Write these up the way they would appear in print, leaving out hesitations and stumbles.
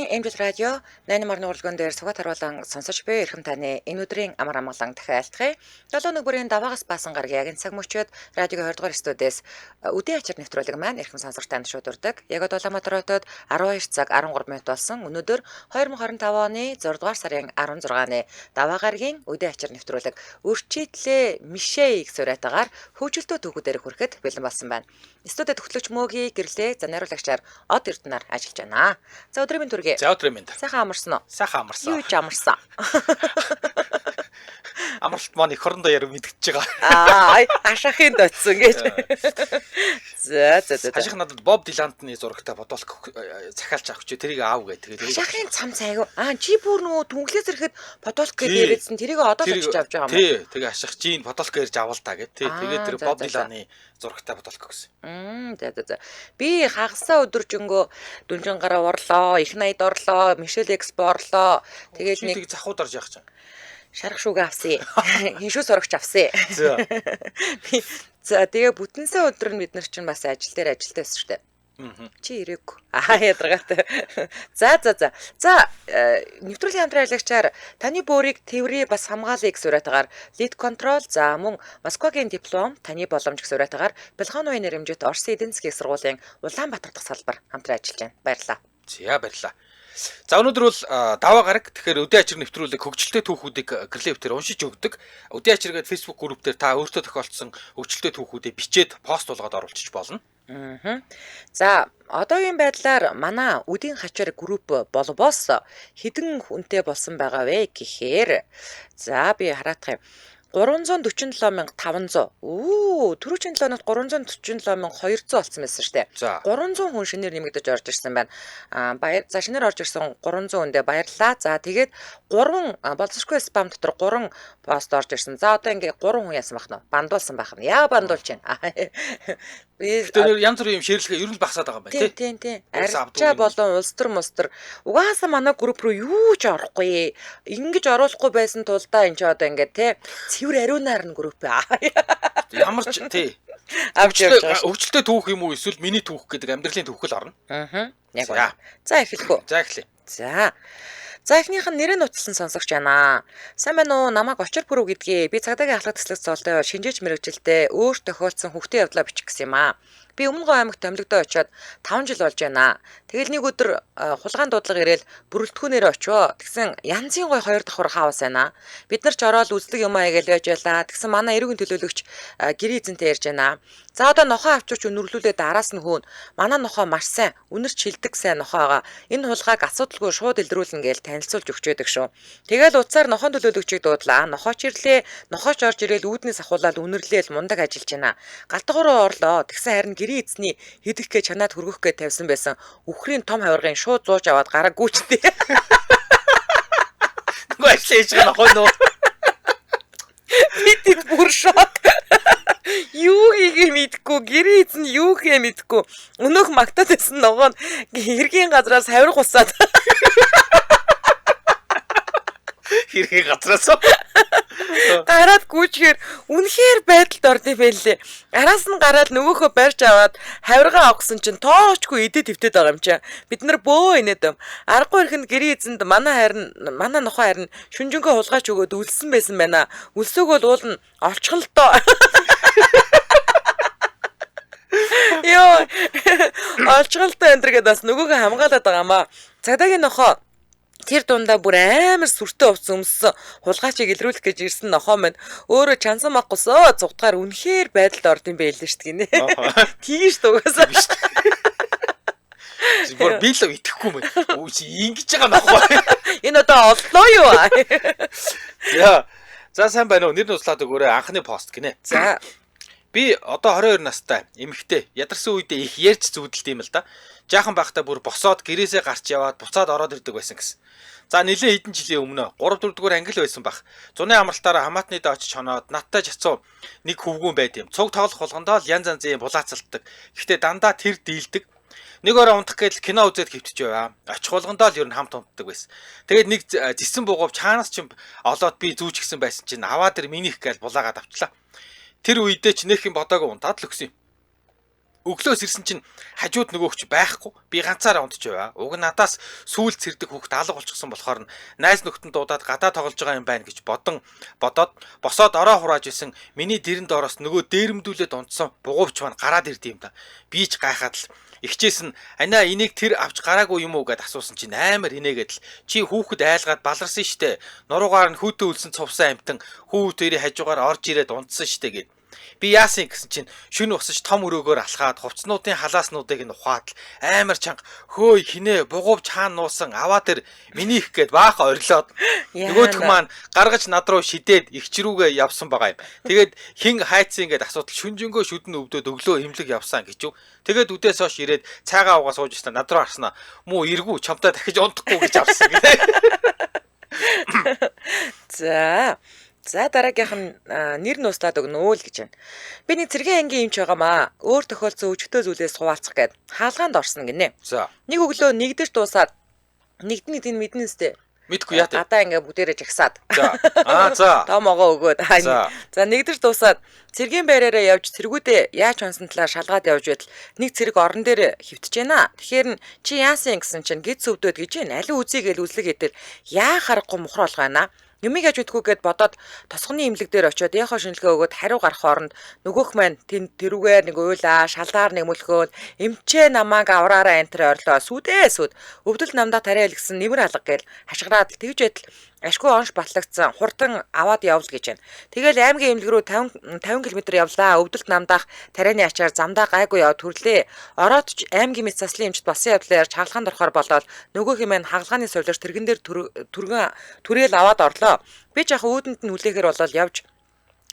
Монголын Эмжил радио 8-р нуурлагын дээр сугаад харуулан сонсож буй эрхэм таны энэ өдрийн амар амгалан дахин айлтгая. 7 өнөг бүрийн даваагаас баасан гаргийн агент цаг мөчөөд радиогийн 20 дугаар студиэс үдийн ачаар нэвтрүүлэг маань эрхэм сонсогч танд шуудурдаг. Яг Улаанбаатар хотод 12 цаг 13 минут болсон. Өнөөдөр 2025 оны 6 дугаар сарын 16-ны даваа гаргийн үдийн ачаар нэвтрүүлэг өрчийдлээ мишээ их сураатагаар хөгжилтөө түүхүүдээр хүрэхэд бэлэн болсон байна. Студид хөтлөгч Мөөгийн гэрлээ за найруулагчаар Од Эрдэнаар ажиллаж байна. За өдрийн төргий. За өдрийн мэнд. Сайхан амарсан уу? Сайхан амарсан. Юу ч амарсан. Амралт маань их хорондоо яруу мэдчихэж байгаа. Аа, ашахын доцсон гэж. За. Аших надад Боб Дилантны зурагтай фотолог захиалж авах чи тэрийг аав гэ. Тэгээд ашахын цам цайг. Чи бүр нөгөө түнглээс ирэхэд фотолог гэж яриадсан. Тэрийг одоо л очиж авч байгаа юм уу? Тий, тэгээ аших жин фотолог ярьж авал та гэд. Тэгээд тэр Боб Диланы зурагтай фотолог гэсэн. За. Би хагасаа өдөржингөө дүнжин гараа орлоо, их найд орлоо, Мишель Экспо орлоо. Тэгээд нэг захууд орж явах чинь. Шарах шүүгээ авсан. Хиншүү сурагч авсан. За тэгээ бүтэнсээ өдөр нь бид нар чинь бас ажил дээр ажилтайсэн шүү дээ. Чи ирээгүй. Ядаргаатай. За. Нэвтрүүлгийн хамтран ажиллагчаар таны бөөрийг тэврээ бас хамгаалыг сураатагаар лид контрол за мөн Москвагийн диплом таны боломж гэх сураатагаар Бэлхановын нэрэмжит Орсын эдийн засгийн сургуулийн Улаанбаатар дахь салбар хамтран ажиллаж байна. Баярлалаа. За баярлалаа. За өнөөдөр бол даваа гараг тэгэхээр үдийн ачир нэвтрүүлэг хөгжилтэй түүхүүдийг Грлевтер уншиж өгдөг. Үдийн ачир гэдэг Facebook групп дээр та өөртөө тохиолдсон хөгжилтэй түүхүүдийг бичээд пост болгоод оруулчих болно. За одоогийн байдлаар манай үдийн хачир групп болбоос хэдэн хүнтэй болсон байгаа вэ гэхээр за би хараадах юм. 347,500. Түрүүчийн 7 хоногт 347,200 болсон байсан шүү дээ. 300 хүн шинээр нэмэгдэж орж ирсэн байна. За шинээр орж ирсэн 300 хүндээ баярлалаа. За тэгээд 3 болцсохгүй спам дотор 3 пост орж ирсэн. За одоо ингээ 3 хүн яасан бах нь бандуулсан байх нь. Яа бандуулж байна. Тэр янз бүрийн юм ширлэгээ ер нь багасаад байгаа юм байна тий. Арчаа болон улс төр мустер угаасаа манай групп руу юу ч орохгүй. Ингэж оруулахгүй байсан тулдаа энэ ч одоо ингээ тий цэвэр ариунаар нь групп ямар ч тий авч явж байгаа. Хөгжилтэй түүх юм уу эсвэл миний түүх гэдэг амьдралын түүх л орно. Яг байна. За эхлэх үү. За эхлэе. За эхнийх нь нэрээ нуцлсан сонсогч байна. Сайн байна уу? Намайг Очир Пүрүү гэдгийг. Би цагдаагийн ахлах төслөг цолтой шинжээч мэрэгжилтэй өөр тохиолдсон хүүхдийн явдлаа бичих гэсэн юм аа. Би Өмнөгов аймагт томилогдоо очиод 5 жил болж байна. Тэгэл нэг өдөр хулгаан дуудлага ирээл бүрэлдэхүүнээр очивоо. Тэгсэн янзын гой хоёр давхар хаавс байна. Бид нар ч ороод үзлэг юм аа гэж яаж байлаа. Тэгсэн манай эрүүгийн төлөөлөгч гэрээ эзэнтэй ярьж байна. За одоо нохоо авчирч өнөрлүүлээд араас нь хөөн. Манай нохоо маш сайн, үнэрч хилдэг сайн нохоогоо. Энэ хулгааг асуудалгүй шууд илрүүлнэ гэж танилцуулж өгч байдаг шүү. Тэгэл утсаар нохон төлөөлөгчийг дуудлаа. Нохооч ирлээ. Нохооч орж ирээл үүднээс ахуулаад үнэрлээл мундаг ажиллаж байна. Галтгороо орлоо. Тэгсэн харин гэрээ эзний хэдэх гэж чанаад хөргөх гэж тавьсан байсан. Үхрийн том хавиргын шууд зууж аваад гараа гүйчтэй. Гүйшээж байгаа нохоо нөө. Бид бүр шок. Юу хийгээ мэдгүй, гэрээ эзэн юу хийгээ мэдгүй. Өнөөх магтаад байсан ногоо нь хэргийн газраас хавирх усаад. Хэргийн газраас гараад гүйчээр үнэхээр байдалд орд юм байлээ. Араас нь гараад нөгөөхөө барьж аваад хавиргаа авахсан чинь тоочгүй идэ твтэд байгаа юм чинь. Бид нар бөө инээд юм. Аргагүй ихэнд гэрээ эзэнд манай нохоо харин шүнжэнгөө хулгаач өгөөд үлсэн байсан байна. Үлсөг бол уул нь олчхолдоо. Йоо. Олчхолдоо энтергээд бас нөгөөхөө хамгаалаад байгаа юм аа. Цагдаагийн нохоо тэр дундаа бүр амар сүртэй увц өмссөн хулгайчийг илрүүлэх гэж ирсэн нохоо минь өөрөө чансан махгусоо зугтгаар үнэхээр байдалд орд юм байл шүү дээ гинэ. Тийш дугасаа биш. Зүгээр би л итгэхгүй мэн. Үгүй чи ингэж байгаа нохоо. Энэ одоо оллоо юу? Яа. За сайн байна уу? Нэр нуцлаад өгөөрэй анхны пост гинэ. За. Би одоо 22 настай эмэгтэй ядарсан үедээ их ярьж зүудэлт юм л да. Жаахан байхдаа бүр босоод гэрээсээ гарч яваад буцаад ороод ирдэг байсан гэсэн. За нэлээ хэдэн жилийн өмнө 3 4 дугаар англи байсан баг. Зуны амралтаараа хамаатны дэ очиж хоноод надтай жацуу нэг хөвгүүн байд юм. Цуг тоглох болгондоо л янз янзын булаацалддаг. Гэхдээ дандаа тэр дийлдэг. Нэг орой унтах гээд кино үзээд хөвтөж яваа. Очих болгондоо л ер нь хамт унтдаг байсан. Тэгээд нэг зисэн бугуувч хаанаас ч олоод би зүүж гисэн байсан чинь аваад ир минийх гээл булаагаад авчлаа. Тэр үедээ ч нэх юм бодоогүй унтаад л өгсөн юм. Өглөөс ирсэн чинь хажууд нөгөөгч байхгүй. Би ганцаараа унтж яваа. Уг нь надаас сүүл цэрдэг хүүхд алга болчихсон болохоор нь найз нөхдөнд дуудаад гадаа тоглож байгаа юм байна гэж бодоод босоод ороо хурааж исэн миний дэрэн доороос нөгөө дээрэмдүүлээд унтсан бугуувч маань гараад ирд юм да. Би ч гайхаад л ихчээс нь "Анаа энийг тэр авч гараагүй юм уу?" гэд асуусан чинь амар инээгээд л "Чи хүүхэд айлгаад баларсан штэ. Нуруугаар нь хүүтэ үлсэн цувсан амтан хүүхдэрийн хажуугаар орж ирээд унтсан штэ" гэд. Би яасан гэсэн чинь шүн усаж том өрөөгөөр алхаад хувцснуудын халааснуудыг нь ухаад л амар чанга "Хөөй хинээ бугуувч хаана нуусан аваа тэр минийх" гэд бааха орилоод нөгөөх маань гаргаж над руу шидээд ихч рүүгээ явсан байгаа юм. Тэгээд хин хайцсан гэд асуудал шүнжэнгөө шүдэн өвдөд өглөө имлэг явсан гэж юу. Тэгээд үдээс хойш ирээд цайгаа угаа сууж ирсэн над руу харснаа "Муу эргүү чамтай дахиж унтахгүй" гэж авсан гээ. За дараагийнх нь нэр нь ууслаад өгнө л гэж байна. Би нэг цэргийн ангийн эмч байгаамаа. Өөр тохиолдсон өчтөө зүйлээс хуваалцах гээд хаалгаанд орсон гинэ. За. Нэг өглөө нэгдэж дуусаад нэгдний мэднэ сте. Мэдгүй яа. Гадаа ингээ бүгдээрээ жагсаад. За. За. Томогоо өгөөд. За нэгдэж дуусаад цэргийн байраараа явж цэргүүдээ яаж онсон талаар шалгаад явж байтал нэг цэрэг орон дээр хөвтөж байна. Тэгэхээр чи яасан гэсэн чинь гид сөвдөд гэж байна. Алин үзье гэж үзлэг хэдэл яа харахгүй мухар болох байна. Юмыг аж үтгүүгээд бодоод тосгоны имлэг дээр очиод яхаа шинжилгээ өгөөд хариу гарах хооронд нөгөөх маань тэрүүгээр нэг уйлаа шалгаар нэг мөлхөөд эмчээ намааг авраараа энтер орлоо сүдээ өвдөл намдаа тариа илгсэн нэмэр алга гээл хашгираад тэгж байтал ашгүй онш батлагдсан хурдан аваад явл гэж байна. Тэгэл аймгийн имлэг рүү 50 км явлаа. Өвдөлт намдаах тарианы ачаар замдаа гайгүй явд хүрлээ. Ороод ч аймгийн мэд заслын эмчт болсон явдлаар чаглаханд орохоор болоод нөгөөх юм хагалгааны сувлаар тэргэн дээр түрээл аваад орлоо. Би ч яг өөдөнд нь хүлээхээр болол явж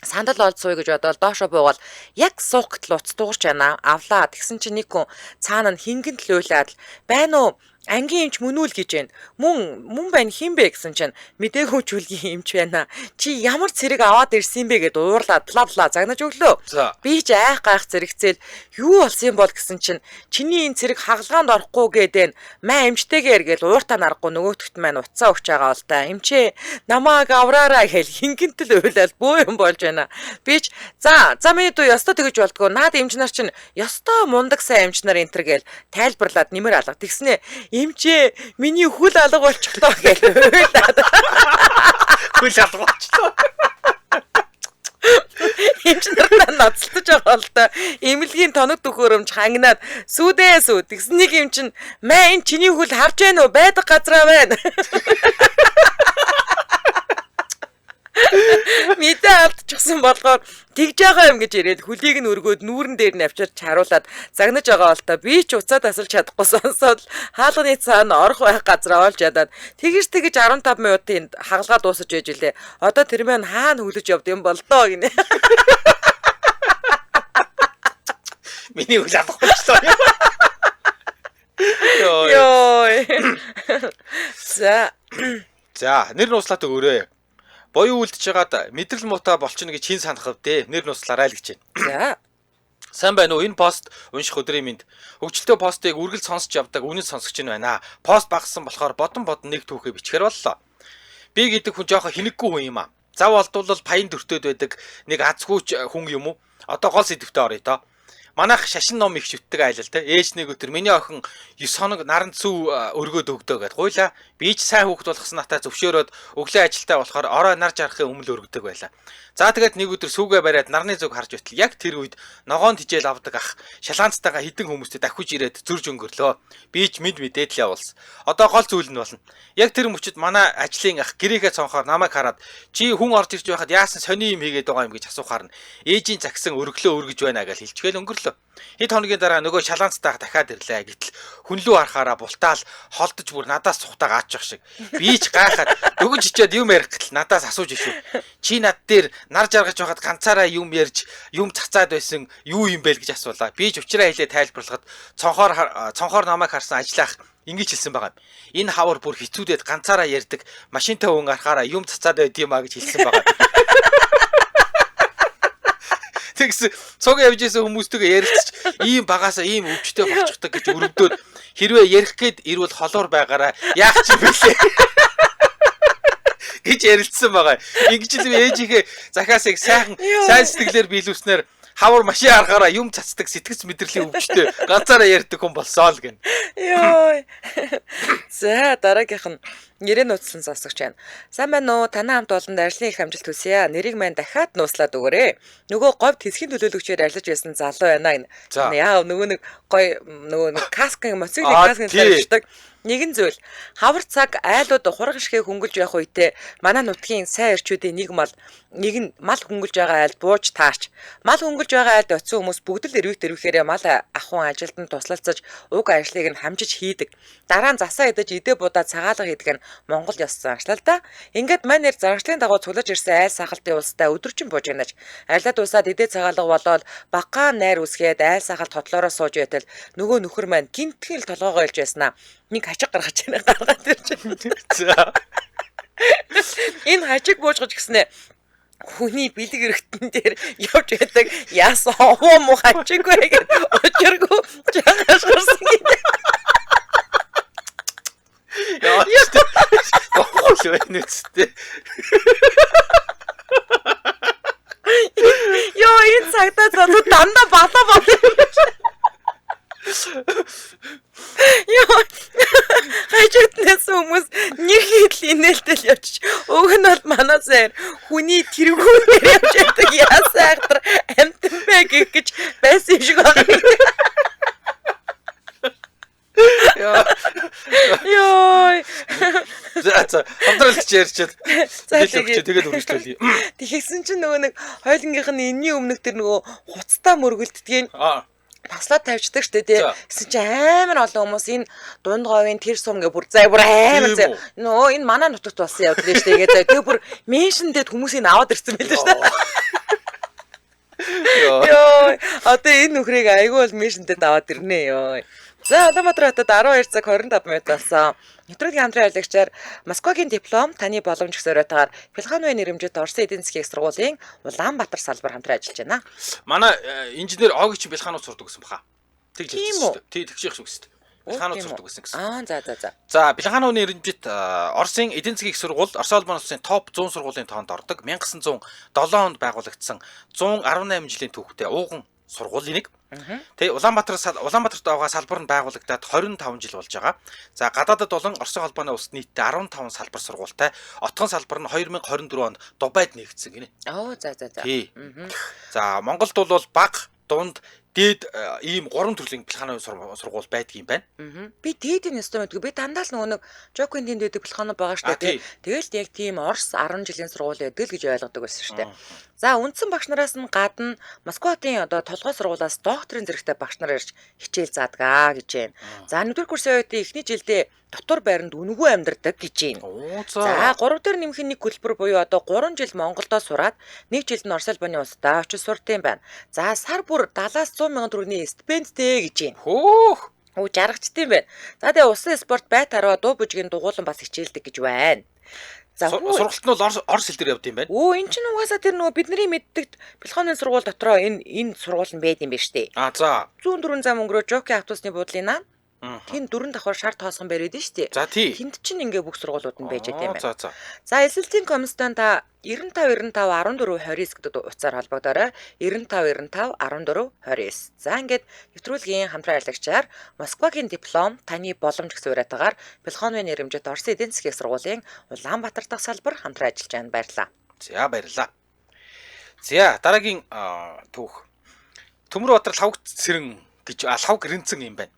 сандал олцсоё гэж бодоод доошо буугаад яг суух гэтэл уц дуурч байна. Авлаа. Тэгсэн чинь нэг хүн цаана нь хингэн л уйлаад байна уу? Ангийн эмч мөн үл гэж байна. Мөн байна хин бэ гэсэн чинь мдээгүй чүлгийн эмч байна. Чи ямар цэрэг аваад ирсэн бэ гэд уурлаад бла загнаж өглөө. Би ч айх гайх зэрэгцээл юу болсон юм бол гэсэн чинь чиний энэ цэрэг хагалгаанд орохгүй гэдэн маа эмчтэйгээр гэл ууртаа нарахгүй нөгөөтгт маань уцаа өгч байгаа бол та эмчээ намааг авраараа гэл хингэнтэл уйлаад бөө юм болж байна. Би ч за миний дүү ёстой тэгэж болдгоо. Наад эмч нар чинь ёстой мундаг сайн эмч нар энтер гэл тайлбарлаад нэмэр алга. Тэгснэ эмчээ миний хүл алга болчихлоо гэж уйлаад. Хүл алга болчихлоо. Эмч нартай ноцтолж байгаа л да. Эмнэлгийн тоног төхөөрөмж хангинаад сүдээ. Тэгсэн нэг эмч нь "Маа энэ чиний хүл харж байна уу? Байдаг газраа байна." Мэдээ алдчихсан болгоор тэгж байгаа юм гэж ирээд хөлийг нь өргөөд нүүрэн дээр нь авчирч харуулад загнаж байгаа бол та би ч уцаа тасалж чадахгүй сонсоод хаалганы цаана орох байх газар олж ядаад тэгж 15 минутын хагалгаа дуусаж ээж илээ. Одоо тэр маань хаана хүлэж явд юм бол доо гинэ. Миний үл авахгүй. Йой. За нэр нь ууслаад өгөөрэй. Боёо үлдэж байгаад мэдрэл муутай болчихно гэж чин санах вэ? Нэр нь ууслаарай л гэж байна. за Сайн байна уу? Энэ пост унших өдрийн минь. Хөгжилтэй постыг үргэлж сонсч явдаг үнэн сонсогч нь байна. Пост багассан болохоор бодон нэг түүхээ бичгээр боллоо. Би гэдэг хүн жоохон хинэггүй хүн юм аа. Зав олдвол паян төртөд байдаг нэг азгүйч хүн юм уу? Одоо гол сэдвтэ оръё доо. Манайх шашин ном их шүтдэг айлал те. Ээж нэг өдөр миний охин 9 хоног наран цэв өргөөд өгдөө гэд гуйла. Би ч сайн хүүхд болгосон натаа зөвшөөрөөд өглөө ажилдаа болохоор орой нар жарахын өмнө өргөдөг байла. За тэгээд нэг өдөр сүүгээ бариад нарны зүг харж байтал яг тэр үед ногоон тижэл авдаг ах шалгаанцтайгаа хідэн хүмүүстэй давхиж ирээд зурж өнгөрлөө. Би ч мэдээд л явуулсан. Одоо гол зүйл нь болно. Яг тэр мөчөд манай ажлын ах гэрээгээ цонхоор намайг хараад чи хүн орж ирж байхад яасан сони юм хийгээд байгаа юм гэж асуухаар нь ээжийн загсан өргөлөө өргөж байна гэж хэлчихгээл өнгөрлөө. Хэд хоногийн дараа нөгөө шалгаанцтайгаа дахиад ирлээ гэтэл хүн лүү харахаараа бултаал холдож бүр надаас цухтаа гаачих шиг. Би ч гайхаад дөгөн чичээд юм ярих гэтэл надаас асууж ишүү. Чи над дээр нар жаргаж байхад ганцаараа юм ярьж юм цацаад байсан юу юм бэ гэж асуулаа. Би ч учраа хэлээ тайлбарлахад цонхоор намайг харсан ажлаах ингэж хэлсэн байгаа юм. Энэ хавар бүр хэцүүдэд ганцаараа ярьдаг машинтай хүн арахаараа юм цацаад байд юм а гэж хэлсэн байгаа. Тэгс цог явж исэн хүмүүстэйгээ ярилцч ийм багасаа ийм өвчтэй болчихдаг гэж өрөвдөөд хэрвээ ярих гээд ирвэл холоор байгаараа яах ч юм бэлээ гэж ярилцсан байгаа. Ингэж л ээжийнхээ захаасыг сайн сэтгэлээр биелүүлснээр хавар машин аргаараа юм цацдаг сэтгэц мэдрэлийн өвчтөй ганцаараа ярьдаг хүн болсоо л гэн. Йой. За дараагийнх нь нэрээ нууцлан сонсогч байна. Сайн байна уу? Танай хамт олонд ажлын их амжилт хүсье. Нэрийг маань дахиад нууцлаад өгөөрэй. Нөгөө говьд хэсгийн төлөөлөгчөөр ажиллаж байсан залуу байна. Яа нөгөө нэг гой нөгөө каскын мотоциклын каскын тавьдаг. Нэгэн зүйл хавар цаг айлууд хураг шигээ хөнгөлж явах үедээ манай нутгийн сайн эрчүүдийн нэг нь мал хөнгөлж байгаа айлд бууж таарч мал хөнгөлж байгаа айлд очисон хүмүүс бүгд л эрвэхээрээ мал ахуйн ажилд нь туслалцаж уг ажлыг нь хамжиж хийдэг. Дараа нь засаа идэж идэ будаа цагаалга хийдэг нь Монгол ёс заншлаа л да. Ингээд мань нэр зарагчлалын дагуу цуглаж ирсэн айл сахалтын улстай өдөржин бужигнаж айлад усаад идэ цагаалга болоод багаан найр үсгээд айл сахалт хотлороо сууж байтал нөгөө нөхөр маань гинтгэл толгоогоо илж байснаа. Нэг хажиг гаргаж байна гаргаад ирж байна. Энэ хажиг буужгаж гиснэ. Хүний бэлэг эргэтэн дээр явж байдаг яасан овоо му хажиг байгаад очиргүй жагашгирсан гэдэг. Яа. Гол байна үстэй. Йоо энэ цагтаа залуу дандаа балаа болоо. Йоо хажигтнаас хүмүүс нэг хитл инээлтэл явчих. Уг нь бол манай зэр хүний тэргүүнээр явж байдаг яасан айхтар амтан бэ гэж байсан шиг байна. Йоо. За хамтралч ярьчаад тэгээд үргэлжлүүлье. Тэгэхсэн чинь нөгөө нэг хойлонгийнх нь энэний өмнөх тэр нөгөө хуцтаа мөргөлддөг. Таслаад тавьчихдаг штэ тий. Гэсэн чи амар олон хүмүүс энэ дунд говийн тэр сум гэ бүр амар зай. Нөө энэ манай нутагт болсон явдал штэ гэдэг. Тэгээ бүр меншндэд хүмүүсийг аваад ирсэн байлээ штэ. Йоо. Одоо энэ нөхрийг айгүй бол меншндэд аваад ирнэ ёо. За Улаанбаатар хотод 12 цаг 25 минут болсон. Нэвтрүүлгийн хамтран ажиллагчаар Москвагийн диплом таны боломж гэх зориотойгоор Филхановын нэрэмжит Орсын эдийн засгийн сургуулийн Улаанбаатар салбар хамтран ажиллаж байна. Манай инженер Огч Филханов сурдаг гэсэн баха. Тэгж хэлсэн шүү дээ. Тэгж их шүү дээ. Филханов сурдаг гэсэн. За. За Филхановын нэрэмжит Орсын эдийн засгийн сургууль Орос улбаны улсын топ 100 сургуулийн тоонд ордог. 1907 онд байгуулагдсан 118 жилийн түүхтэй ууган сургуулийн нэг. Тэгээ Улаанбаатарт байгаа салбар нь байгуулагдаад 25 жил болж байгаа. За гадаадд болон Оросын холбооны улсад нийтдээ 15 салбар сургуультай. Отгон салбар нь 2024 онд Дубайд нэгдсэн гинэ. За. За Монголд бол бага, дунд, дээд ийм 3 төрлийн Филхановын сургууль байдаг юм байна. Би дээдийн нэстэ мэдгүй. Би дандаа л нөгөө Жокын тэнд байдаг Филханов байгаа штэ. Тэгэл яг тийм Орос 10 жилийн сургууль байдаг л гэж ойлгодог байсан штэ. За үндсэн багш нараас нь гадна Москватын одоо толгой сургуулиас докторийн зэрэгтэй багш нар ирж хичээл заадаг гэж байна. За 1-р курсын үеийн эхний жилдээ дотор байранд үнэгүй амьдардаг гэж байна. За 3 дээр нэмэх нэг хөтөлбөр буюу одоо 3 жил Монголдо сураад 1 жилд нь Орос улбаны улстай очиж сурт юм байна. За сар бүр 70-аас 100 мянган төгрөгийн стипендтэй гэж байна. Хөөх. Жаргачтай юм байна. За тэгээ усан спорт байт хараа дуу бүжгийн дугуулan бас хичээлдэг гэж байна. За сургалт нь бол Орос хэл дээр явд юм байна. Өө эн чинь угаасаа тэр нөгөө бидний мэддэг Филхановын сургууль дотроо энэ сургууль нь байд юм байна штэ. За. 104 зам өнгөрөө Жокийн автобусны буудлын наа. Тэнд 4 давхар шар тоосгон бариад штэ. За тий. Тэнд чинь ингээ бүх сургуулиуд нь байж байгаа юм байна. За. За эсэлтийн комиссдан та 95 14 29 гэдэг утсаар холбогдоорой. 95 14 29. За ингээд нэвтрүүлгийн хамтран ажиллагчаар Москвагийн диплом таны боломж гэсэн уриатаагаар Филхановын нэрэмжит Орсын эдийн засгийн сургуулийн Улаанбаатар дахь салбар хамтран ажиллаж байгаанд баярлалаа. За баярлалаа. За дараагийн түүх. Төмөрбаатар лавг цэрэн гэж лавг рэнцэн юм байна.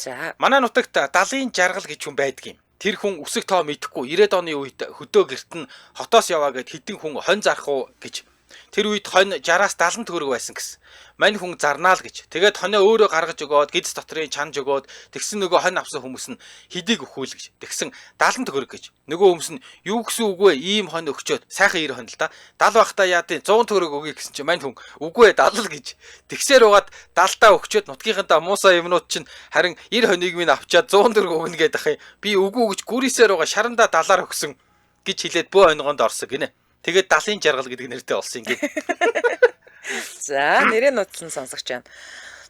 За манай нутагт далын жаргал гэж хүн байдаг юм. Тэр хүн үсэг тоо мэдэхгүй 90-ад оны үед хөдөө гэрт нь хотоос яваа гэд хэдэн хүн хонь зарах уу гэж. Тэр үед хонь 60-аас 70 төгрөг байсан гэсэн. Мань хүн зарнаа л гэж. Тэгээд хоньоо өөрөө гаргаж өгөөд гидс дотрын чанж өгөөд тэгсэн нөгөө хонь авсан хүмүүс нь хидийг өгөхүүл гэж. Тэгсэн 70 төгрөг гэж. Нөгөө хүмүүс нь юу гэсэн үгүй ийм хонь өгчөөд сайхан 90 хонь л да. 70 байхдаа яадын 100 төгрөг өгье гэсэн чинь мань хүн үгүй 70 л гэж. Тэгсээр угаад 70-таа өгчөөд нутгийнхантаа муусаа юмнууд чинь харин 90 хоньыг минь авчаад 100 төгрөг өгнө гэдэг ах юм. Би үгүй гэж гүрийсээр угаа шарандаа 70-аар өгсөн гэж хэлээд бөө онгонд орсон гинэ. Тэгээд далын жаргал гэдэг нэртэй болсон юм гээ. За нэрээ нууцлан сонсогч байна.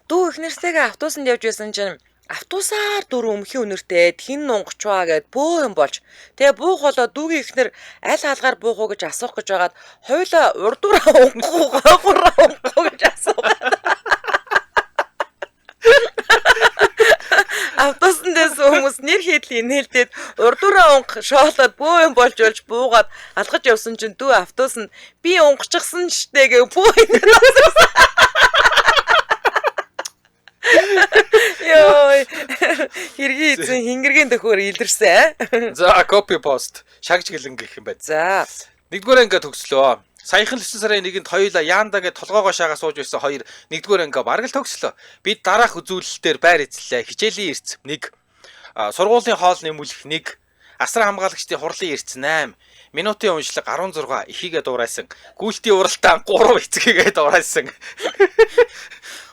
Дүү их нэртэйгээ автобусанд явж байсан чинь автобусаар дөрөв өмхийн үнэртэй хин нунгачваа гэд бөө юм болж. Тэгээ буух болоо дүүгийн ихнэр аль хаалгаар буух уу гэж асуух гэж байгаад хоёулаа урдуураа уухгүй гойгураа уухгүй гэж асуух нэр хийдэл инээлдээд урдуураа унх шоолоод бөө юм болж буугаад алгаж явсан чинь дүү автобус нь би унгachсан штэ гэ бөө. Йой. Хэргийн эзэн хингэргийн дөхөөр илэрсэн. За copy post шагж гэлэн гэх юм байна. За. Нэгдүгээр анги төгслөө. Саяхан 9 сарын 1-нд хоёулаа Яанда гэж толгоогоо шагаа сууж байсан хоёр нэгдүгээр анги бараг л төгслөө. Бид дараах үзүүлэлтээр байр эзлээ. Хичээлийн эрц 1. Сургуулийн хоол нэмүүлэх 1. Асар хамгаалагчдын хурлын эрц 8. Минутын уншлаг 16 ихийгээ дуурайсан. Гүйлтийн уралдаан 3 эцгээгээ дуурайсан.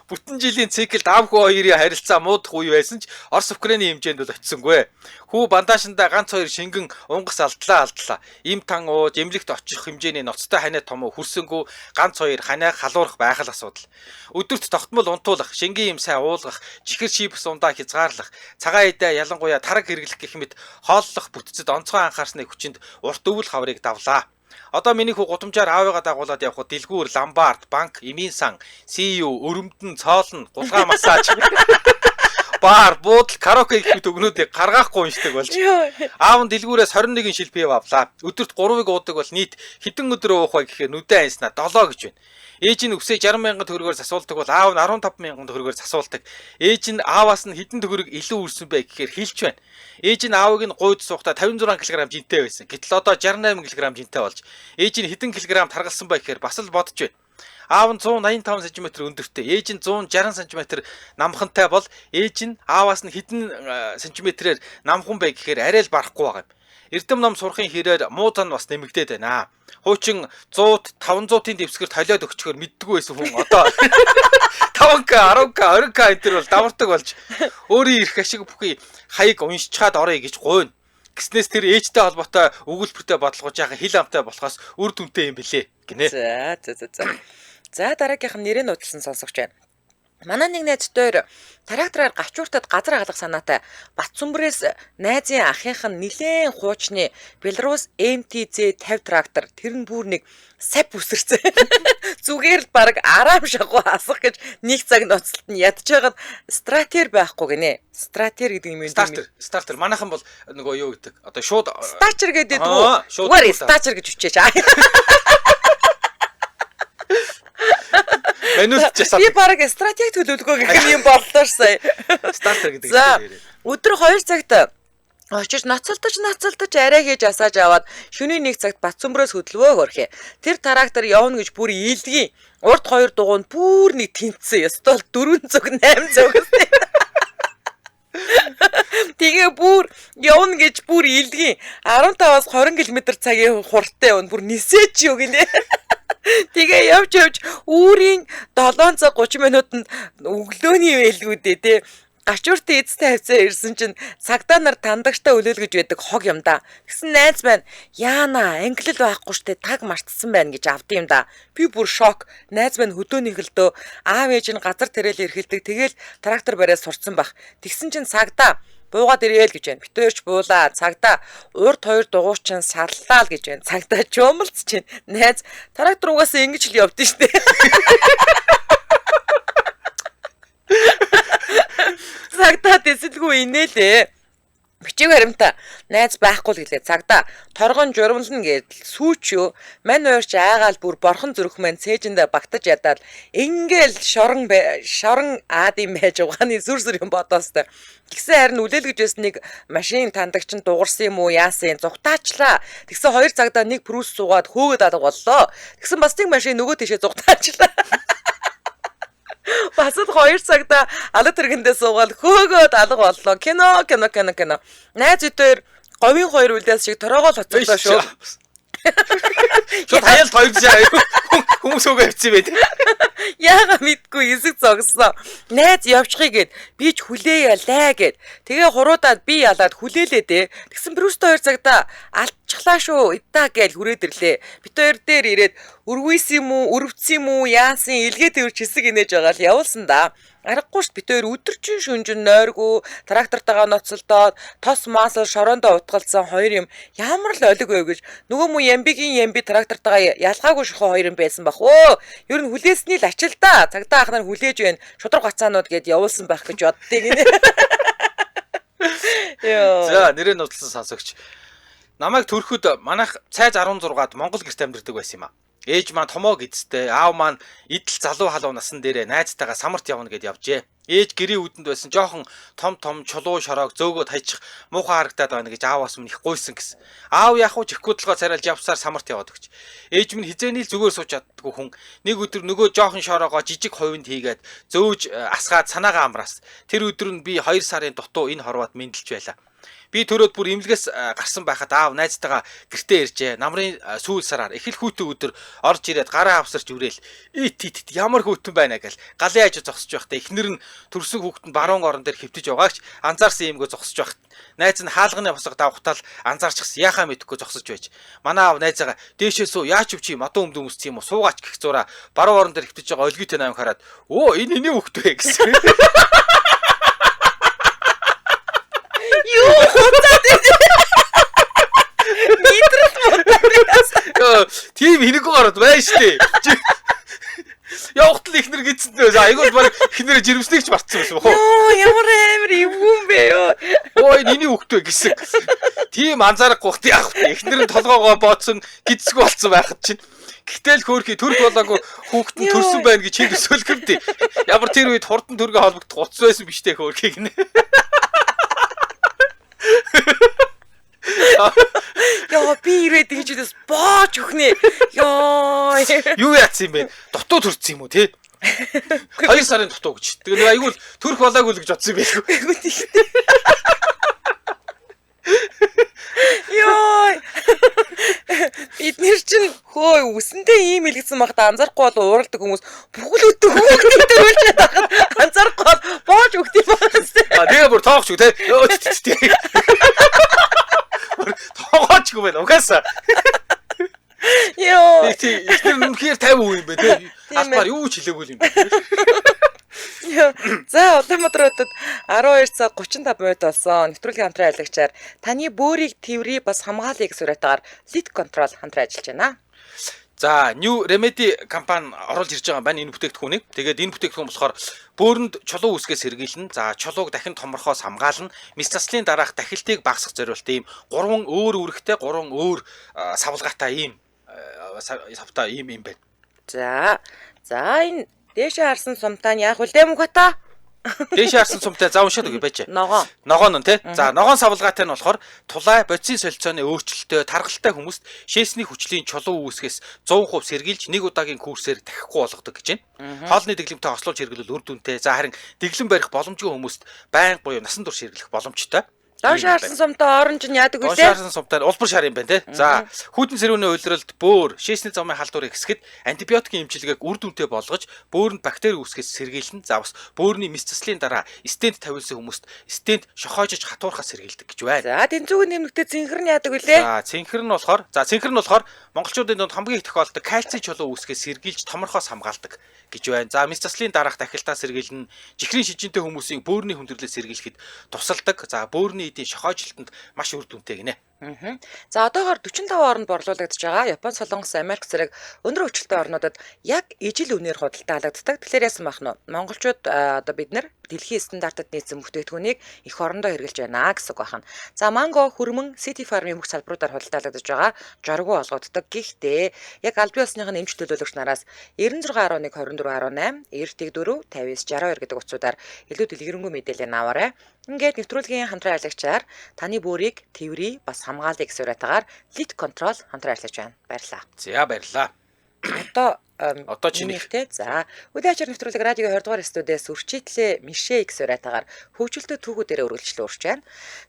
Бүтэн жилийн циклд аав хүү хоёрын харилцаа муудах үе байсан ч Орос Украиний хэмжээнд бол очисонгүй. Хүү бандашиндаа ганц хоёр шингэн унгас алдлаа. Им тан ууж эмлэгт очих хэмжээний ноцтой ханиа том хүрсэнгүй ганц хоёр ханиа халуурах байх л асуудал. Өдөрт тогтмол унтуулах, шингийн им сайн уулгах, чихэр шипс ундаа хязгаарлах, цагаан идэ ялангуяа тараг хэрэглэх гэх мэт хооллох бүтцэд онцгой анхаарсны хүчинд урт өвөл хаврыг давлаа. Одоо миний хүү гудамжаар аавыгаа дагуулад явхад дэлгүүр, ламбард, банк, эмийн сан, CU, өрөмдөн, цоолн, гулгай массаж, бар, буудал, караоке гэх мэт өгнүүдийг гаргаахгүй уншдаг болж. Аав нь дэлгүүрээс 21 шил пив авлаа. Өдөрт 3-ыг уудаг бол нийт хэдэн өдөр уух вэ гэхээр нүдэн айснаа 7 гэж байна. Ээж нь үсээ 60,000 төгрөгөөр засуулдаг бол аав нь 15,000 төгрөгөөр засуулдаг. Ээж нь ааваас нь хэдэн төгрөг илүү үрсэн бэ гэхээр хэлж байна. Ээж нь аавыг нь гуйд суухдаа 56 кг жинтэй байсан. Гэтэл одоо 68 кг жинтэй болж ээж нь хэдэн килограмм таргалсан бэ гэхээр бас л бодож байна. Аав нь 185 см өндөртэй, ээж нь 160 см намхантай бол ээж нь ааваас нь хэдэн сантиметрээр намхан бэ гэхээр арай л барахгүй байгаа юм. Эрдэм ном сурахын хэрээр муудан бас нэмэгдээд байна. Хуучин 100-д 500-ийн дэвсгэрт холиод өгчгөр мэддэггүй байсан хүн одоо 5к, 10к, 20к энэ бол давардаг болж өөрийн ирэх ашиг бүхий хаяг уншичаад орё гэж гуйна. Гэснээс тэр ээжтэй холбоотой өгүүлбэртэй бодлогож яхаа хил амтай болохоос үр дүнтэй юм бэлээ гинэ. За дараагийнх нь нэрээ нуудлсан сонсогч байна. Манай нэг найз дээр трактораар гавчууртад газар хаалгах санаатай Батцүмбрээс найзын ахынх нь нилээн хуучны Беларусь MTZ 50 трактор тэр нь бүр нэг сав үсэрсэн. Зүгээр л баг араам шахуу асах гэж нэг цаг ноцтолд нь ядж байгаад стратер байхгүй гинэ. Стратер гэдэг юм юм. Стартер. Манайхан бол нөгөө юу гэдэг. Одоо шууд стачер гэдэг үү? Зүгээр стачер гэж үчээч. Би бараг стратеги төлөвлөгөө гэх юм боллоо сая. Стартер гэдэг. За өдөр 2 цагт очиж нацалдаж арай хийж асааж аваад шөнийн 1 цагт Батцүмбрөөс хөдөлгөөн хөрхөө. Тэр трактор явна гэж бүр ийдгийн. Урд 2 дугуйнд бүр нэг тэнцсэн. Ёстой 400 800 гэсэн. Тэгээ бүр явна гэж бүр ийдгийн. 15-аас 20 км/цагийн хурдтай явна. Бүр нисэж юу гинэ. Тэгээ явж үүрийн 7 цаг 30 минутанд өглөөний вэлгүүдээ те гачууртын эцтэй хавцаа ирсэн чинь цагдаа нар тандагчтай өлөөлгөж байдаг хог юм да. Тэгсэн найз байна. Яана ангилал байхгүй штэ таг мартсан байна гэж авд юм да. Би бүр шок. Найз байна хөдөөнийх л дөө аав ээж нь газар тэрээл эрхэлдэг. Тэгэл трактор бариад сурцсан бах. Тэгсэн чинь цагдаа буугаад ирээл гэж байна. Битээрч буулаа. Цагдаа урд 2 дугуйчин саллаа л гэж байна. Цагдаа чумалц чинь. Найз трактор угаасаа ингэж л явдсан штэ. Цагдаа дэсэлгүй инээлээ. Бичиг баримтаа найз байхгүй л гэлээ. Цагдаа торгон журмална гэдэл сүүч юу. Мань уурч айгаал бүр борхон зүрх маань цээжиндээ багтаж ядаад ингээл шорон аад юм байж угааны сүр юм бодоостой. Тэгсэн харин үлээлгэж байсан нэг машин тандагч нь дуурсан юм уу яасан зугтаачлаа. Тэгсэн 2 цагдаа нэг прүс суугаад хөөгд алга боллоо. Тэгсэн бас нэг машин нөгөө тийшээ зугтаачлаа. Бас л 2 цагта алга тэргэндээ суугаад хөөгөөд алга боллоо. Кино. Найз өдөр говийн 2 үлдээс шиг тороогоо л хоцолдоо шүү. Шууд хаяалт хоёрчаа хүмүүс өгөө явцсан байт. Яага мэдгүй эсэг зогссон. Найз явчихъя гэд би ч хүлээе лээ гэд. Тэгээ хуруудаад би ялаад хүлээлээ дээ. Тэгсэн Брюстэ 2 цагта алдчихлаа шүү. Идаа гээл хүрээд ирлээ. Бит хоёр дээр ирээд өрвөс юм уу, өрөвц юм уу, яасан илгээ тэрч хэсэг инээж байгаа л явуулсан да. Аргагүй ш бит хоёр өдөржин шүнжин нойргүй трактортойгоо ноцолдоод тос маасал шороондоо утгалсан хоёр юм ямар л олиг вэ гэж нөгөө муу ямбигийн трактортойгоо ялгаагүй шохоо хоёр юм байсан бах өө ер нь хүлээсний л ачил да цагдаа ах нар хүлээж байна шудраг гацаанууд гэд явуулсан байх гэж боддгийг нэ Йоо. За нэрээ нутлсан сонсогч. Намайг төрөхөд манайх цайз 16-ад Монгол гэрт амьдардаг байсан юм а. Ээж маань томоо гидстэй, аав маань идэл залуу халуун насан дээрээ найзтайгаа самарт явна гэд явжээ. Ээж гэрийн үүдэнд байсан жоохон том чулуу шороог зөөгөө тайчих муухай харагдаад байна гэж ааваас минь их гуйсан гэсэн. Аав яах вэ чихгүйдлгоо царайлж явсаар самарт яваад өгч. Ээж минь хизээний л зүгээр сууж чаддгүй хүн. Нэг өдөр нөгөө жоохон шороогоо жижиг хувинд хийгээд зөөж асгаад санаагаа амраас. Тэр өдөр нь би 2 сарын дутуу энэ хорвоод мэндэлж байла. Би төрөөд бүр имлгээс гарсан байхад аав найзтайгаа гэртээ иржээ. Намрын сүүл сараар их л хүүтэн өдөр орж ирээд гараа авсарч үрээл. Ит ямар хүүтэн байна гэл галын аж зогсож байхдаа эхнэр нь төрсөн хүүхэд нь баруун орон дээр хөвтөж байгаач анзаарсан юмгөө зогсож байхад найз нь хаалганы босго давхтал анзаарчихсан яхаа мэдэхгүй зогсож байж. Манай аав найзаагаа дээшээ суу яач өв чи мадуу өмд өмсч юм уу суугаач гэх зураа баруун орон дээр хөвтөж байгаа өлгийтэй наам хараад өө энэ миний хүүхэд вэ гэсэн. Тийм хинэггүй гараад байна штэ. Явахтал ихнэр гидсэндээ айгуул баг ихнэрээ жирэмснийг ч мартсан байсан бохоо. Йоо ямар амар юм бэ ёо. Ой нэний хүүхдээ гэсэн. Тийм анзаарахгүй бахт яах вэ? Ихнэр нь толгоогоо бооцсон гидсгүй болцсон байхад чинь. Гэтэл хөөрхий төрх болоогүй хүүхэд нь төрсөн байна гэж чин төсөөлгөвдөө. Ямар тэр үед хурдан төргөө холбогдох утас байсан биш тэ хөөрхий гинэ. Яа би ирээд гэж үдээс бооч өхнээ. Яа. Юу яатсан юм бэ? Дутуу төрсөн юм уу те? 2 сарын дутуу гэж. Тэгээ айгуул төрх болоогүй л гэж бодсон юм байлгүй. Йоо. Эднэр чинь хөө үсэндээ ийм илгэсэн багтаа анзаарахгүй бол ууралдаг хүмүүс бүхэл өдөр хүүхдтэй үйлчээд байхад анзаарахгүй бол бооч өгдөг байгаас. Тэгээ бүр тоогч үү те? Тоогч үү байна угаасаа. Йоо. Ихнэр үнэхээр 50% юм бэ те? Албаар юу ч хэлээгүй юм бэ? За Улаанбаатар хотод 12 цаг 35 минут болсон. Нэвтрүүлгийн хамтран аялагчаар таны бөөрийг тэврий бас хамгаалъя гэсэн үрэтэйгээр Lead Control хамтран ажиллаж байна. За New Remedy компани оруулж ирж байгаа байна энэ бүтээгдэхүүнийг. Тэгээд энэ бүтээгдэхүүн болохоор бөөрөнд чулуу үсгээс сэргийлнэ. За чулууг дахин томорхоос хамгаална. Мис заслын дараах дахилтыг багасгах зорилттой ийм 3 өөр үүрэгтэй 3 өөр савлгаатай ийм савтай ийм юм байна. За энэ дээшээ харсан сумтаа нь яах вэ мөхөта? Дээшээ харсан сумтай за уншаад өгье байж. Ногоон нь тий. За ногоон савлгаатай нь болохоор тулай бодисын солилцооны өөрчлөлтөй таргалтай хүмүүст шээсний хүчлийн чулуу үүсгээс 100% сэргийлж нэг удаагийн курсээр дахихгүй болгодог гэж байна. Хоолны дэглэмтэй хослуулж хэрэглүүл үр дүнтэй. За харин дэглэм барих боломжгүй хүмүүст байнга буюу насан турш хэрэглэх боломжтой. Доош харсан сумтаа оранж нь яадаг вэ? Доош харсан сумтаа улбар шар юм байна те. За хүйтэн сэрүүний уйлралд бөөр, шээсний замын халдварыг хэсгэд антибиотикийн эмчилгээг үр дүнтэй болгож бөөрөнд бактери үүсгээс сэргийлнэ. За бас бөөрийн мис заслын дараа стенд тавилсан хүмүүст стенд шохоожиж хатуурхаас сэргийлдэг гэж байна. За тэнцүүгийн нэмэгтэй цэнхэр нь яадаг вэ? Цэнхэр нь болохоор монголчуудын дунд хамгийн их тохиолддог кальцийн чулуу үүсгээс сэргийлж томорхоос хамгаалдаг гэж байна. За мис заслын дараах дахилтаа сэргийлнэ. Жихрийн шижинтэй хүмүүсийн бөөрийн хүндрэлээ сэргийлэхэд тусалдаг. За бөөрийн эдийн шохоожлтод маш үр дүнтэй гинэ. За одоогоор 45 орнд борлуулагдж байгаа Япон, Солонгос, Америк зэрэг өндөр хөгжилтэй орнуудад яг ижил үнээр худалдаа халагддаг. Тэгэхээр яасан бах нь монголчууд одоо бид нар дэлхийн стандартад нийцсэн бүтээгдэхүүнийг их орондоо хэрэгжилж байна гэсэн үг байна. За манго, хүрмэн, City Farm-ийн бүх салбаруудаар худалдаа халагдж байгаа жоргуу олгогддог. Гэхдээ яг аль бие усныхын эмч төлөөлөгч нараас 96.1, 24.8, 94, 59, 62 гэдэг утсуудаар илүү дэлгэрэнгүй мэдээлэл аваарай. Ингээд нэвтрүүлгийн хамтран аялагчаар таны бөөрийг тэврий бас хамгаалъя гэсэн үрэтэйгээр Lead Control хамтран ажиллаж байна. Баярлалаа. За баярлалаа. Одоо чинийхтэй. За үдээ ачаар нэвтрүүлэг радио 20 дугаар студиэс үрчийтлээ Мишэ гэсэн үрэтэйгээр хөгжилтэй түүхүүдээр үргэлжлүүлж урьж байна.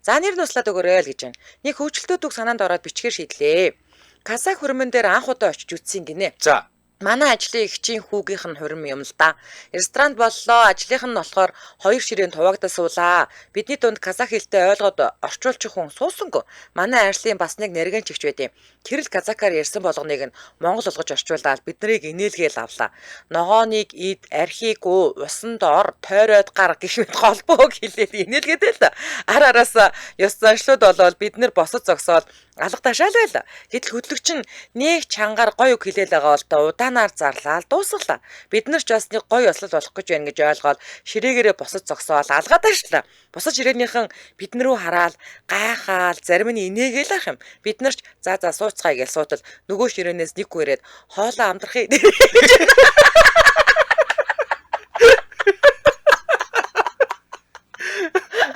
За нэр нь услаад өгөөрэй л гэж байна. Нэг хөгжилтэй түүх санаанд ороод бичгээр шийдлээ. Казах хөрмөн дээр анх удаа очиж үзсэн гинэ. За манай ажлын эгчийн хүүгийнх нь хурим юм л да. Ресторанд боллоо, ажлынх нь болохоор 2 ширээн туваагдаа суулаа. Бидний дунд казах хэлтэй ойлгоод орчуулчих хүн суусангүй. Манай ажлын бас нэг нэргэн чигч байд юм. Тэр л казакаар ярьсан болгоныг нь монгол болгож орчуулаад бид нарыг инээлгээл авлаа. Ногооныг ид, архийг усанд ор, тойроод гар гэх мэт холбоог хэлээд инээлгээдэй л. Ар араас ёс заншлууд болоод бид нар босод зогсоод алга ташаал байла. Гэтэл хөдлөгч нь нэг чангаар гоё үг хэлээл байгаа бол улаанаар зарлаа дуусглаа. Бид нар ч бас нэг гоё ослол болох гэж байна гэж ойлгоод ширээгээрээ босож зогсоол алгаад ажлаа. Босож ирээнийхэн бид нар руу хараад гайхаал зарим нь инээгээл ах юм. Бид нар ч за сууцгаая гэж суудал нөгөө ширээнээс нэг хүрээд хоолоо амдрахыг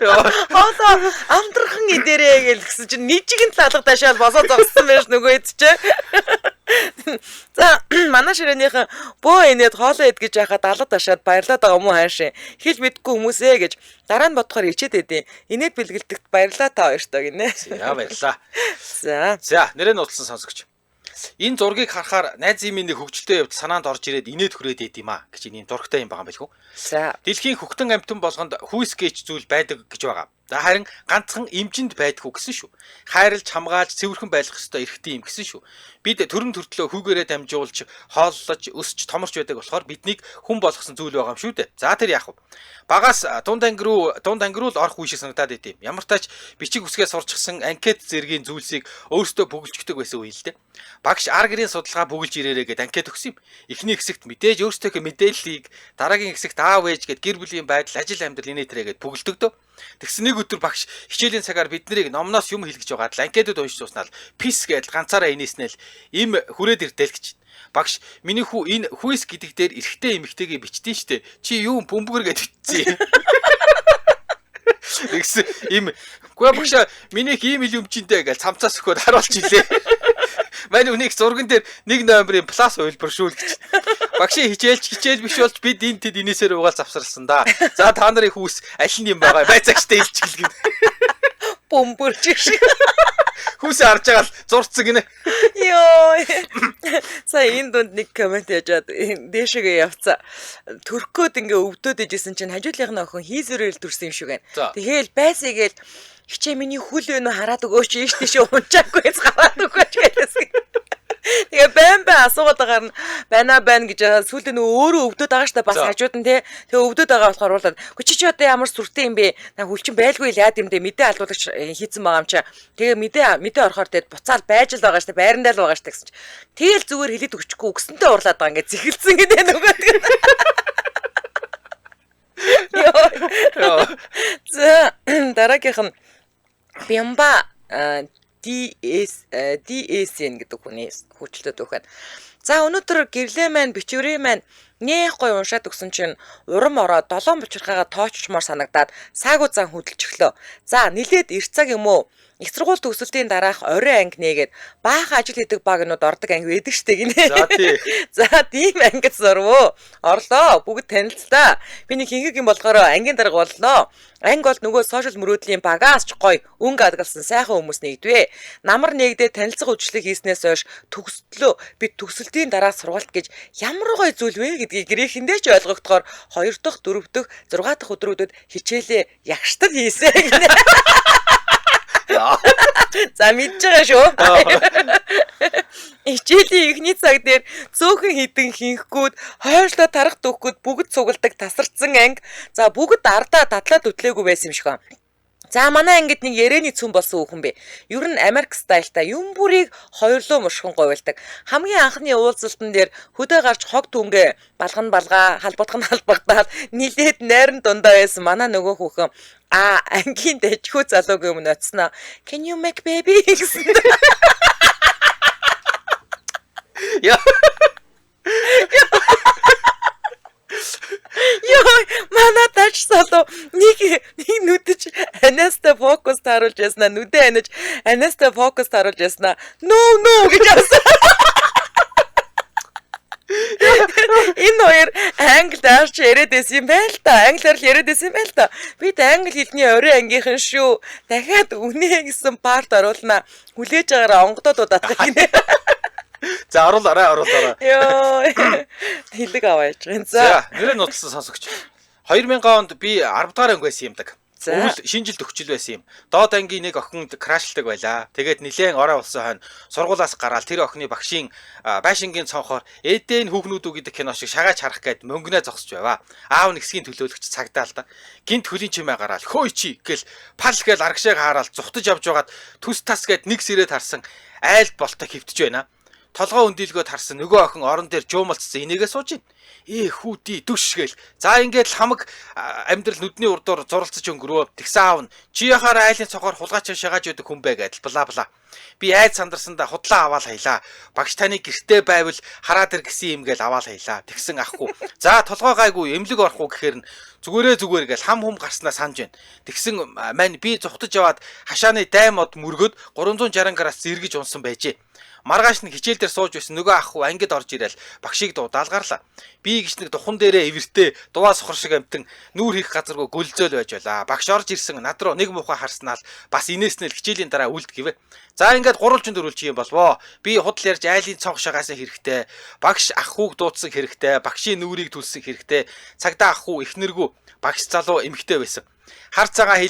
хоолоо амтрхан идэрээ гэж гисэн чинь нийжигэнд л алга ташаал босоо зогссон байж нөгөө ид чи. За манай ширээнийхэн бөө инээд хоолоо ид гэж яхад алга ташаад баярлаад байгаа юм уу хаашаа. Хэл мэдгүй хүмүүсээ гэж дараа нь бодохоор ичээд байдیں۔ Инээд бэлгэлдэгт баярлаа та хоёртоо гинэ. За баярлаа. За нэрээ нууцлсан сонсогч. Энэ зургийг харахаар найз имийн нэг хөгжилтэй явд санаанд орж ирээд инээд хүрээд байд юм а гэж ийм зургтай юм байгаа юм байлгүй. За Дэлхийн хөхтөн амьтан болгонд хүйс гэж зүйл байдаг гэж байгаа. За харин ганцхан эмчинд байдгүй гэсэн шүү. Хайрлж хамгаалж цэвэрхэн байх ёстой эрхтэй юм гэсэн шүү. Бид төрөн төртлөө хүүгээрээ дамжуулж, хооллож, өсч томорч байдаг болохоор биднийг хүн болгосон зүйл байгаа юм шүү дээ. За тэр яах вэ? Багаас дунд анги руу л орох үе шиг санагдаад байт юм. Ямар тач бичиг үсгээ сурчсан анкет зэргийн зүйлсийг өөртөө бүгэлждэг байсан үе л дээ. Багш аргэрийн судалгаа бүгэлж ирээрээ гэд анкет өгсөн юм. Эхний хэсэгт мэдээж өөртөө мэдээллийг, дараагийн хэсэгт аав ээж гэд гэр бүлийн байдал, ажил амьдрал инээтрээ гэд бүгэлдэгдөө. Тэгсэн нэг өдөр багш хичээлийн цагаар бид нарыг номноос юм хэлгэж байгаад анкетууд уншиж сууснаа пис гэдэл ганцаараа инээснээл им хүрээд ирдэл гэж. Багш миний хүү энэ хүйс гэдэг дээр эрэгтэй эмэгтэйгээ бичдээ штэ. Чи юу бөмбөгөр гэд бичсэн. Тэгсэн им гоо багш миний ийм ил юмчинтэй гэж цамцаас өгөхөд харуулж илээ. Манай үнийг зурган дээр 1 ноембрын плюс хувилбар шүү гэж. Багшийн хичээл биш болж бид энэ тэд инээсээр угаал завсарласан да. За та нарын хүүс аль нь юм байгаа байцаагчтай илчгэлгэн. бөмбөрч шиг. Хүүсээ харж байгаа л зурцсан гинэ. Йоо. Сая энэ дунд нэг комент яжаад дээшгээ явцаа. Төрхөөд ингээ өвдөд ижсэн чинь хажуулынхны охин хийзүрэл дүрсэн юм шиг байна. Тэгээл байсыгээл хичээ миний хүл өнө хараад өгөөч ийш тийш унчаагүй гараад өгөөч гэсэн. Тэгээ байн асуугаад байгаа нь байна гэж сүүлдээ нөгөө өөрөө өвдөд байгаа штэ бас хажууд нь те. Тэгээ өвдөд байгаа болохоор уулаад чи одоо ямар сүртэй юм бэ? На хүлчин байлгүй л яад юм дэ мэдээ алдуулагч хийцэн байгаа юм чи. Тэгээ мэдээ орохоор тэгээд буцаал байж л байгаа штэ байрандаа л байгаа штэ гэсэн чи. Тэгэл зүгээр хэлээд өгчихгүй өгсөнтэй уурлаад байгаа ингээ зихэлсэн гэдэг нөгөө. За дараагийнх нь Бямба DSN гэдэг хүний хүчлээд өгөхөд. За өнөөдөр гэрлээ маань бичвэрийн маань нэх гой уншаад өгсөн чинь урам ороод 7 бочирхаага тооччмоор санагдаад саагүй зан хөдөлж өглөө. За нилээд эрт цаг юм уу? Их сургууль төгсөлтийн дараах орой анги нээгээд баахан ажил хийдэг багнууд ордог анги байдаг штэ гинэ. За тий. За тийм ангид сурвуу. Орлоо. Бүгд танилцлаа. Би нэг хинхэг юм болохоор ангийн дарга боллоо. Анги бол нөгөө сошиал мөрөөдлийн багаас ч гоё өнгө адгалсан сайхан хүмүүс нэгдвэ. Намар нэгдээ танилцах үйлчлэг хийснээс хойш төгсөлтлөө бид төгсөлтийн дараах сургалт гэж ямар гоё зүйл вэ гэдгийг гэрээхэндээ ч ойлгохдохоор 2 дахь, 4 дахь, 6 дахь өдрүүдэд хичээлээ ягштаг хийсэн гинэ. За мэдж байгаа шүү. Хичээлийн ихний цаг дээр цөөхөн хідэн хинхгүүд, хойшлоо тарах дөхгүүд бүгд цугладаг тасарцсан анги. За бүгд ардаа дадлаад үтлээгүй байсан юм шиг байна. За манай ангид нэг ярианы цүн болсон хүүхэн бэ. Ер нь Америк стайлтай юм бүрийг хоёрлоо мушхан говьлдаг. Хамгийн анхны уулзалтан дээр хөдөө гарч хог түнгээ балган балгаа, халбагдах нь халбагдаад нилээд найран дундаа байсан манай нөгөө хүүхэн ангийн дэжхүү залуугийн өмнө оцсноо. Can you make baby гэсэн. Яа. Йоо, манай тач салуу нэг нүдэж анаста фокус таруулж яснаа, нүдэ анаж анаста фокус таруулж яснаа. No гэж асуу. Энэ хоёр англи арч яриад байсан юм байл та. Англиар л яриад байсан юм байл та. Бид англи хэлний орой ангийнхан шүү. Дахиад үнэ гэсэн парт оруулнаа. Хүлээж байгаараа онгодод удаад гинэ. За оруулаарай. Йоо. Хэлэг аваа яж гэн. За нэрээ нууцлсан сонсогч. 2000 онд би 10 дахь анги байсан юм даг. Өвөл шинжилт өгчл байсан юм. Доод ангийн нэг охинд крашлдаг байлаа. Тэгээд нилээн орой болсон хойно сургуулаас гараад тэр охины багшийн байшингийн цонхоор Эден хүүхнүүд үү гэдэг кино шиг шагааж харах гээд мөнгнөө зогсож байваа. Аав нэгсгийн төлөөлөгч цагдаа л да. Гинт хөлийн чимээ гараад хөөй чи гэл пал гэл аргашааг хаараал зүхтаж явж байгаад төс тас гээд нэг сэрээд харсан айл болтой хөвтөж байна. толгоо өндөлгөөд харсан нөгөө охин орон дээр жуумалцсан инээгээ сууж ийн. Хүүти дүш гээл. За ингээд л хамаг амьдрал нүдний урдуур зуралцаж өнгөрөө. Тэгсэн аав нь чи яхаар айлын цогоор хулгайч шагааж өгдөг хүн бэ гэдэл бла бла. Би айд сандарсандаа худлаа аваад хаялаа. Багш таны гэртээ байвал хараад ир гэсэн юм гээл аваад хаялаа. Тэгсэн ахгүй. За толгой гайгүй эмнэлэг орох уу гэхээр нь зүгээр гээл хам хум гарснаа санаж байна. Тэгсэн мань би зүхтаж яваад хашааны дайм од мөргөд 360 градус эргэж унсан байжээ. Маргааш нь хичээл дээр сууж байсан нөгөө ах хүү ангид орж ирэл багшийг даалгаарлаа. Би гэж нэг духан дээрээ эвэртэй дуваа сохор шиг амтан нүүр хийх газаргүй гөлзөөл байж байлаа. Багш орж ирсэн над руу нэг муухай харснаа л бас инээснэл хичээлийн дараа үлд гэвэ. За ингээд гурвалжин дөрвөлч юм болвоо. Би худал ярьж айлын цонх шагаасан хэрэгтэй. Багш ах хүүг дуудсан хэрэгтэй. Багшийн нүрийг түлсэн хэрэгтэй. Цагдаа ах хүү ихнэргүү багш залуу эмхтэй байсан. Хар цагаан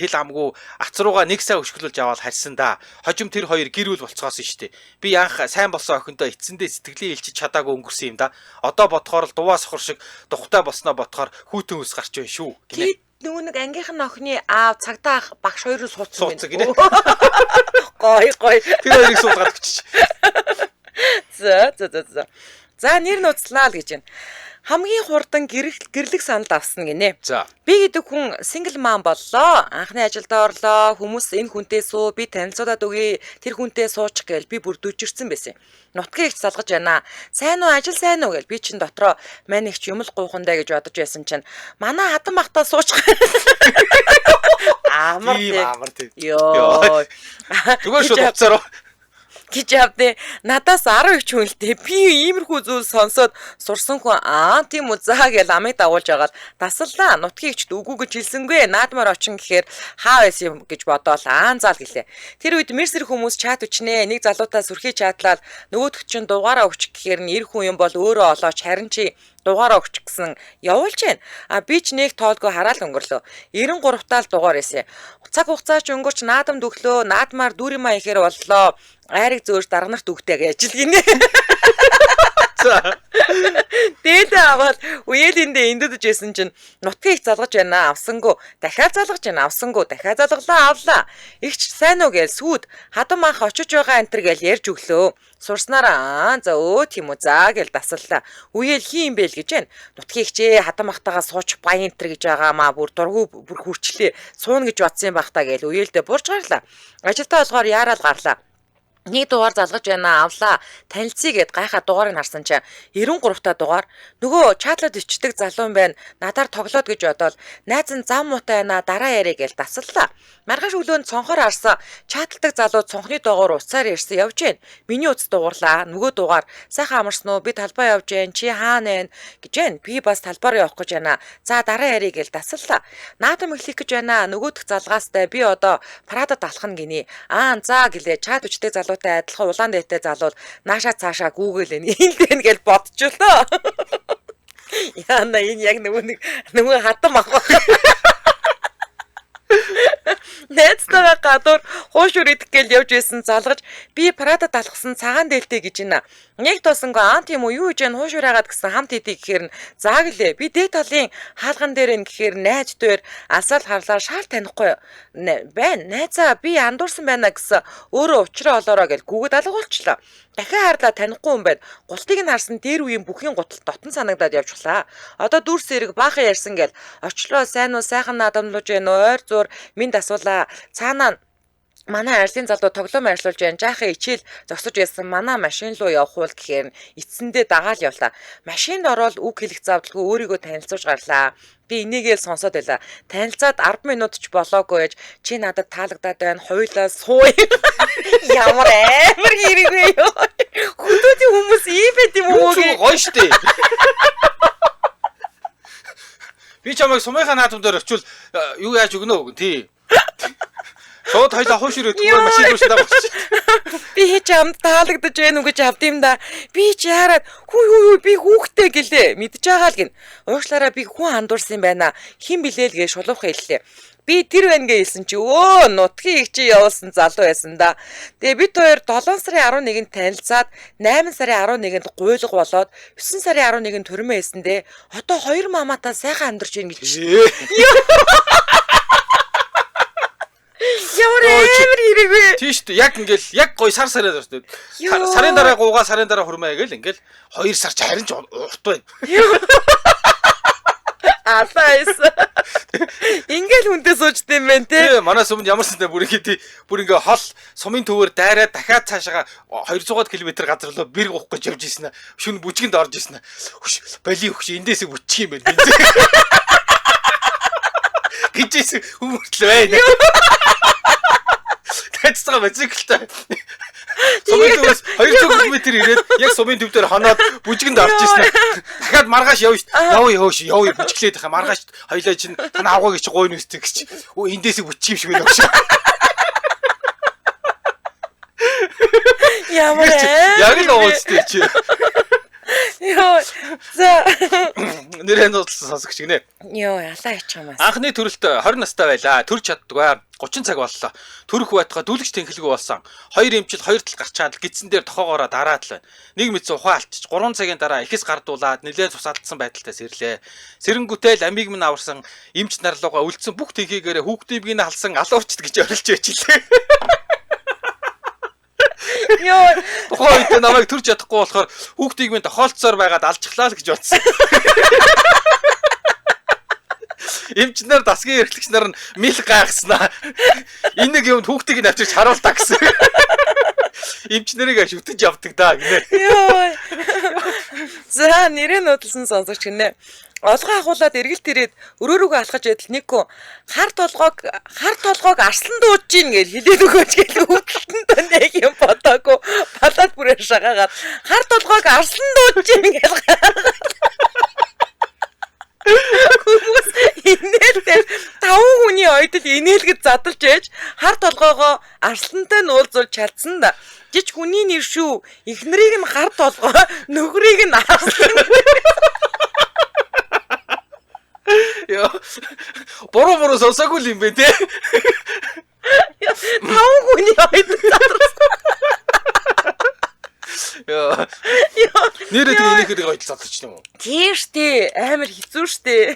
хил амгүй ац руугаа нэг сая өшгөлүүлж аваад харьсан да. Хожим тэр хоёр гэр бүл болцгоосон штэ. Би анх сайн болсон охиндоо эцэндээ сэтгэлийн илчиж чадаагүй өнгөрсөн юм да. Одоо бодохоор л дуваа сохор шиг тухтай болсноо бодохоор хүүтэн ус гарч байна шүү. Гинэ. Нөгөө нэг ангийнхан охины аав цагдаа багш хоёроо суудсан гинэ. Гой. Тэр хоёрыг суулгаад өччих. За. За нэр нууцлаа л гэж байна. Хамгийн хурдан гэрлэх санал авсан гинэ. За. Би гэдэг хүн single mom боллоо. Анхны ажилд орлоо. Хүмүүс энэ хүнтэй суу, би танилцуулаад өгье. Тэр хүнтэй суучих гээл би бүр дүжирсэн байсан. Нутгийн ихч залгаж байна. Сайн уу, ажил сайн уу гээл би чин дотроо мань ихч юм л гуйхандаа гэж бодож байсан чинь манай хатан махтаа суучих. Амар тийм. Йоо. Зүгээр шууд уцаараа гэж явдээ надаас 12 хүн л дээ би иймэрхүү зүйл сонсоод сурсан хүн тийм үү заа гэж амыг дагуулж агаад тасаллаа нутгийн ичд үгүй гэж хэлсэнгүй наадмаар очин гэхээр хаа байсан юм гэж бодоол заал гэлээ тэр үед мерсэр хүмүүс чат өчнээ нэг залуутаа сүрхий чатлаад нөгөөдг чинь дугаараа өгчих гэхээр нь эр хүн юм бол өөрөө олооч харин чи дугаараа өгч гэсэн явуулж байна. Би ч нэг тоолгүй хараал өнгөрлөө. 93 таал дугаар эсэ. Цаг хугацаа ч өнгөрч наадамд өглөө, наадмаар дүүрэмаа ихээр боллоо. Айрыг зөөрч дарга нарт өгдөг ажил гинэ. Дээд аваад үеэлэндээ эндүдэж байсан чинь нутгийн их залгаж байна авсангүй дахиад залгаж байна авсангүй дахиад залглаа авлаа ихч сайн уу гээл сүйд хадам анх очиж байгаа энтер гээл ярьж өглөө сурснараа за тийм үү за гээл дасаллаа үеэл хий юм бэ л гэж байна нутгийн ихчээ хадам ахтагаа суучих баян энтер гэж байгаамаа бүр дургу бүр хүрчлээ суун гэж батсан байх та гээл үеэлдээ бурж гарлаа ажилдаа болохоор яарал гарлаа нэг дугаар залгаж байна авлаа танилцъя гэд гайхаа дугаарыг харсан чи 93 та дугаар нөгөө чатлаад ичдэг залуу юм байна надаар тоглоод гэж бодоод найз нь зам муутай байна дараа яриа гээл дасаллаа маргааш өглөөнд цонхоор харсан чатладаг залуу цонхны доогоор уцаар ярьсан явж байна миний утас дугуурлаа нөгөө дугаар сайхан амарсан уу би талбай явж байна чи хаана вэ гэж байна би бас талбаар явах гэж байна за дараа яриа гээл дасаллаа наадам эхлэх гэж байна нөгөөдх залгаастай би одоо парадад алах нь гинэ за гэлээ чат өчтэй залуутай адилхан улаан дээтэй залууд наашаа цаашаа гүүгээл энэ гэж бодчихлоо. Яна энэ яг нөгөө хатам ах. Найзтайгаа гадуур хуушур идэх гээл явж байсан залгаж би парадад алхсан цагаан дээлтэй гэж байна. Нэг тосонго тийм үү юу гэж энэ хуушур хагаад гэсэн хамт идэх гэхээр нь зааглээ. Би дээд талын хаалган дээр ин гэхээр найз дээр алсаал харлаа шал танихгүй байна. Найзаа би андуурсан байна гэсэн өөрөө учраа олоороо гэж гүгэд алгуулчлаа. Дахиад харлаа танихгүй юм байна. Гултыг нь харсан дээр үеийн бүхийн гутал дотн санагдаад явчихлаа. Одоо дүрс эрэг баахан ярьсан гээл очлоо сайн уу сайхан наадамлууж байна уу ойр зур минь асуулаа цаанаа манай арилын залуу тоглоом арилуулж байна. Жаахан ичээл зогсож байсан манай машин руу явах уу гэхээр эцсэндээ дагаал явлаа. Машинд ороод үг хэлэх завдалгүй өөрийгөө танилцуулж гарлаа. Би энийгээл сонсоод байла. Танилцаад 10 минут ч болоогүй ээж чи надад таалагдаад байна. Хойлоо сууя. Ямар амар хэрэг вэ ёо. Хөдөөдийн хүмүүс ийм байт юм уу гээ. Гоё штэ. Би чамайг сумынхаа наадам дээр очивол юу яаж өгнө үү тий. Шууд хоёлаа хуушрээд зүгээр машин руу шатаа болчих. Би чам таалагдаж байна уу гэж авд юм да. Би ч яарад хүү би хүүхтэй гэлээ. Мэдж байгаа л гин. Уушлаараа би хүн андуурсан юм байна. Хин блээл гээ шулуух хэллээ. Би тэр байна гээ хэлсэн чи нутгийн их чи явуулсан залуу байсан да. Тэгээ бид хоёр 7 сарын 11-нд танилцаад 8 сарын 11-нд гуйлга болоод 9 сарын 11-нд төрмөө хийсэндээ одоо хоёр мамаатаа сайхан амьдарч байна гэж. Ямар Үгүй. Тийш үү. Яг ингээл яг гоё сарын орсон. Сарын дараа гуугаа сарын дараа хурмаа гээл ингээл 2 сар ч харин ч урт байна. Алайс. Ингээл хүнтэй суучд юм байна те. Тий, манаас өмнө ямар сандаа бүр ингээ хол сумын төвөр дайраад дахиад цаашаа 200 км газар руу бэр гоохгүй явж ийсэн. Шүн бүжгэнд орж ийсэн. Хөш, боли хөш эндээс бүчих юм байна. Гिचээс хүмүүртэл байна. Тэцгээ бациктай. Сумын төвөөс 200 км ирээд яг сумын төв дээр хоноод бүжгэнд орж ийсэн. Дахиад маргааш явна шүү. Явъя бүжглээд хаа маргааш хоёлаа чинь тань авгаа гэж гойн үстэй гэж. Өө эндээс бүчих юм шиг байна гэж. Ямар яг л уулзтай чи. Йоо. За. Нэрээ нууцлсан сонсогч гинэ. Йоо, ялаа ячаамаас. Анхны төрөлт 20 настай байлаа. Төрж чаддгүй. 30 цаг боллоо. Төрөх байтугай дүлгч тэнхэлгүй болсон. 2 эмчил 2 тал гарчаад гидсэн дээр тохоогоороо дараад л байна. Нэг мэдсэн ухаан алчиж 3 цагийн дараа ихэс гардуулаад нэлээд тусаалдсан байдалтай сэрлээ. Сэрэнгүүтэл амийг минь аварсан эмч нар руугаа үлдсэн бүх тэнхийгээрээ хүүхдийг нь халсан алуурчд гэж орилж байжлээ. Йоо. Тухайн үед намайг төрж чадахгүй болохоор хүүхдийг минь тохиолцсоор байгаад алжглаа л гэж бодсон. Эмчнэр дасгийн эрхлэгч нар нь мэл гайхснаа. Энэ нэг юмд хүүхдийг нь авчирч харуултаа гэсэн. Эмчнэрийг шүтэж явдаг даа гинэ. Йоо. За нэрээ нөтлсөн сонсогч гинэ. Олгоо ахуулаад эргэлт ирээд өрөөрөөгөө алхаж байтал нэггүй хар толгоог арслан дууж гин гэж хэлээд өгөөч гэж хүүхэлтэнд нэг юм бодоогүй балаад бүрээр шагаагаад хар толгоог арслан дууж гин гэж хүмүүс инээлдээ 5 хүний ойдод инээлгэд задлж ээж хар толгоогоо арслантай нь уулзуул чадсан да. Жиж хүний нэр шүү. Эхнэрийг нь хар толгоо, нөхрийг нь арслан. Яа. Бороо сонсоогүй юм бэ те. 5 хүний ойдод задлсан. Яа. Нэрээ тэгээ ойдол задлж юм уу? Тийм штэ. Амар хэцүү штэ.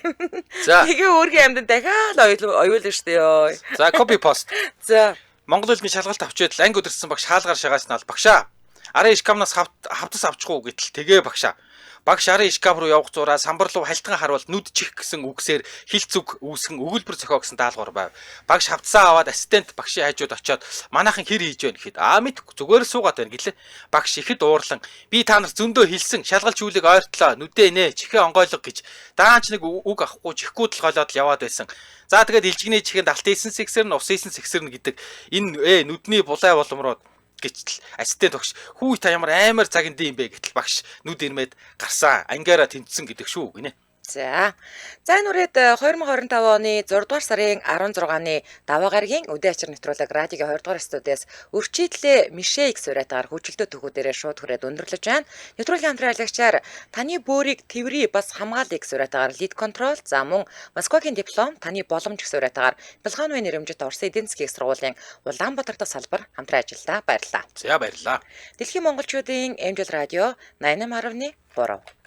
За. Тэгээ өөрийн амьд дахиад оюулна штэ ёо. За copy post. За. Монгол хэлний шалгалт авчид анги өдөрсөн багш хаалгаар шагаас нь ал багшаа. Арын ишкамнаас хавтас авчихгүй гэтэл тэгээ багшаа. Багш арын ишкап руу явах зураа самбар руу хальтган харуул нүд чих гэсэн үгсээр хил зүг үүсгэн өгүүлбэр зохио гэсэн даалгавар байв. Багш хавцаа аваад ассистент багшийн хажууд очиод манайхан хэр хийж байна гэхэд мэдэхгүй зүгээр суугаад байна гэлээ. Багш ихэд уурлан би та нар зөндөө хэлсэн шалгалт зүйлийг ойртлоо нүдээ нэ чихээ онгойлго гэж даанч нэг үг авахгүй чихгүй л голоод л яваад байсан. За тэгээд илжигний чихэнд алт ийсэн сэгсэр нь ус ийсэн сэгсэр нь гэдэг энэ нүдний булай боломроод гэтэл ассистент багш хүү та ямар амар цагийн юм бэ гэтэл багш нүд ирмээд гарсан ангиараа тэнцсэн гэдэг шүү гинэ. За. За энэ үрээд 2025 оны 6 дугаар сарын 16-ны даваа гарагийн үдээ ачаар нэвтрүүлэг радиогийн 2 дугаар студиэс өрчийлээ Мишэ X урайтаар хүчлээ төгөөдөрөө шууд хүрээд өндөрлөж байна. Нэвтрүүлгийн хамтраалагчаар таны бөөрийг тэврий бас хамгаал X урайтаар лид контрол за мөн Москвагийн диплом таны боломж X урайтаар Пелхановын нэрэмжит Орсын эдийн засгийн сургуулийн Улаанбаатар дахь салбар хамтран ажиллаа. Баярлалаа. За баярлалаа. Дэлхийн монголчуудын эмжил радио 88.3